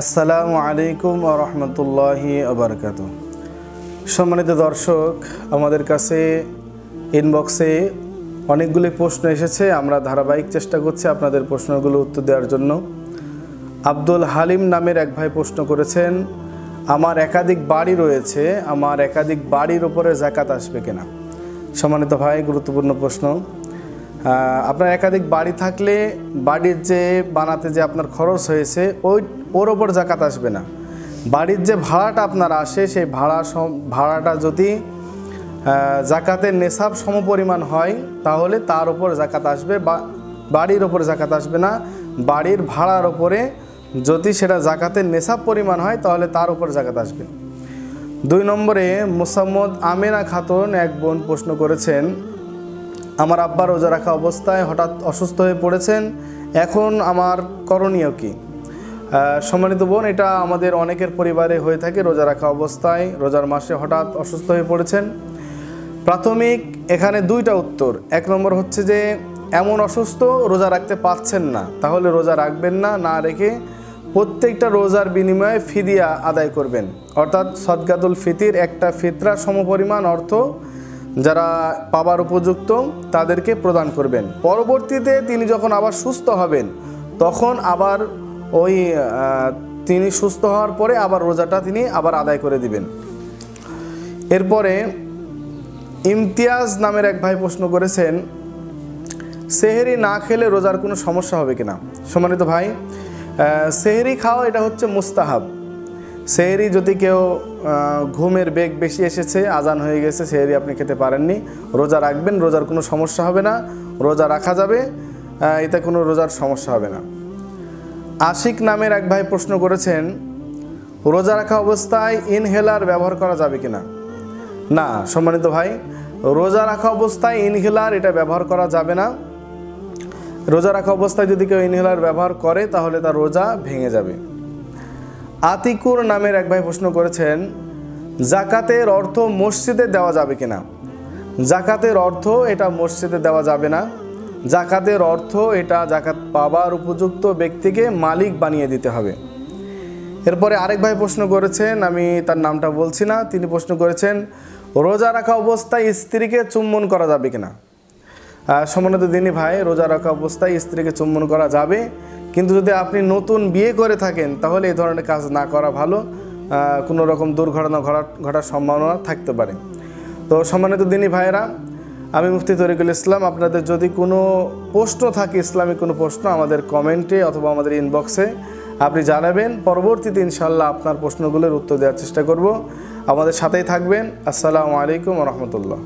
আসসালামু আলাইকুম ওয়া রাহমাতুল্লাহি ওয়া বারাকাতুহু। সম্মানিত দর্শক, আমাদের কাছে ইনবক্সে অনেকগুলি প্রশ্ন এসেছে। আমরা ধারাবাহিক চেষ্টা করছি আপনাদের প্রশ্নগুলো উত্তর দেওয়ার জন্য। আব্দুল হালিম নামের এক ভাই প্রশ্ন করেছেন, আমার একাধিক বাড়ি রয়েছে, আমার একাধিক বাড়ির উপরে যাকাত আসবে কিনা? সম্মানিত ভাই, গুরুত্বপূর্ণ প্রশ্ন। আপনার একাধিক বাড়ি থাকলে বাড়ির যে বানাতে যে আপনার খরচ হয়েছে ওর ওপর যাকাত আসবে না। বাড়ির যে ভাড়াটা আপনার আসে সেই ভাড়াটা যদি যাকাতের নেশাব সমপরিমাণ হয় তাহলে তার উপর যাকাত আসবে, বাড়ির ওপর যাকাত আসবে না। বাড়ির ভাড়ার ওপরে যদি সেটা যাকাতের নেশাব পরিমাণ হয় তাহলে তার উপর যাকাত আসবে। 2 নম্বরে মোসাম্মদ আমেনা খাতুন এক বোন প্রশ্ন করেছেন, আমার আব্বা রোজা রাখা অবস্থায় হঠাৎ অসুস্থ হয়ে পড়েছেন, এখন আমার করণীয় কি? সম্মানিত বোন, এটা আমাদের অনেকের পরিবারে হয়ে থাকে। রোজা রাখা অবস্থায় রোজার মাসে হঠাৎ অসুস্থ হয়ে পড়েছেন। প্রাথমিক এখানে 2টা উত্তর। 1 নম্বর হচ্ছে যে এমন অসুস্থ রোজা রাখতে পারছেন না, তাহলে রোজা রাখবেন না, না রেখে প্রত্যেকটা রোজার বিনিময়ে ফিদিয়া আদায় করবেন, অর্থাৎ সদকাতুল ফিতির একটা ফিতরা সমপরিমাণ অর্থ যারা পাবার উপযুক্ত তাদেরকে প্রদান করবেন। পরবর্তীতে তিনি যখন আবার সুস্থ হবেন তখন আবার তিনি সুস্থ হওয়ার পরে আবার রোজাটা তিনি আবার আদায় করে দিবেন। এরপরে ইমতিয়াজ নামের এক ভাই প্রশ্ন করেছেন, সেহরি না খেলে রোজার কোনো সমস্যা হবে কিনা? সম্মানিত ভাই, সেহরি খাওয়া এটা হচ্ছে মুস্তাহাব। সেহরি যদি কেউ ঘুমের বেগ বেশি এসেছে, আজান হয়ে গেছে, সেহরি আপনি খেতে পারেননি, রোজা রাখবেন, রোজার কোনো সমস্যা হবে না, রোজা রাখা যাবে, এতে কোনো রোজার সমস্যা হবে না। আশিক নামের এক ভাই প্রশ্ন করেছেন, রোজা রাখা অবস্থায় ইনহেলার ব্যবহার করা যাবে কিনা? না সম্মানিত ভাই, রোজা রাখা অবস্থায় ইনহেলার এটা ব্যবহার করা যাবে না। রোজা রাখা অবস্থায় যদি কেউ ইনহেলার ব্যবহার করে তাহলে তার রোজা ভেঙে যাবে। আতিকুর নামের এক ভাই প্রশ্ন করেছেন, যাকাতের অর্থ মসজিদে দেওয়া যাবে কিনা? যাকাতের অর্থ এটা মসজিদে দেওয়া যাবে না। যাকাতের অর্থ এটা যাকাত পাবার উপযুক্ত ব্যক্তিকে মালিক বানিয়ে দিতে হবে। এরপরে আরেক ভাই প্রশ্ন করেছেন, আমি তার নামটা বলছি না, তিনি প্রশ্ন করেছেন, রোজা রাখা অবস্থায় স্ত্রীকে চুম্বন করা যাবে কিনা? সম্মানিত দিনী ভাই, রোজা রাখা অবস্থায় স্ত্রীকে চুম্বন করা যাবে, কিন্তু যদি আপনি নতুন বিয়ে করে থাকেন তাহলে এই ধরনের কাজ না করা ভালো। কোনো রকম দুর্ঘটনা ঘটার সম্ভাবনা থাকতে পারে। তো সম্মানিত দিনী ভাইয়েরা, আমি মুফতি তরিকুল ইসলাম। আপনাদের যদি কোনো প্রশ্ন থাকে, ইসলামিক কোনো প্রশ্ন, আমাদের কমেন্টে অথবা আমাদের ইনবক্সে আপনি জানাবেন। পরবর্তীতে ইনশাআল্লাহ আপনার প্রশ্নগুলোর উত্তর দেওয়ার চেষ্টা করব। আমাদের সাথেই থাকবেন। আসসালামু আলাইকুম ওয়া রাহমাতুল্লাহ।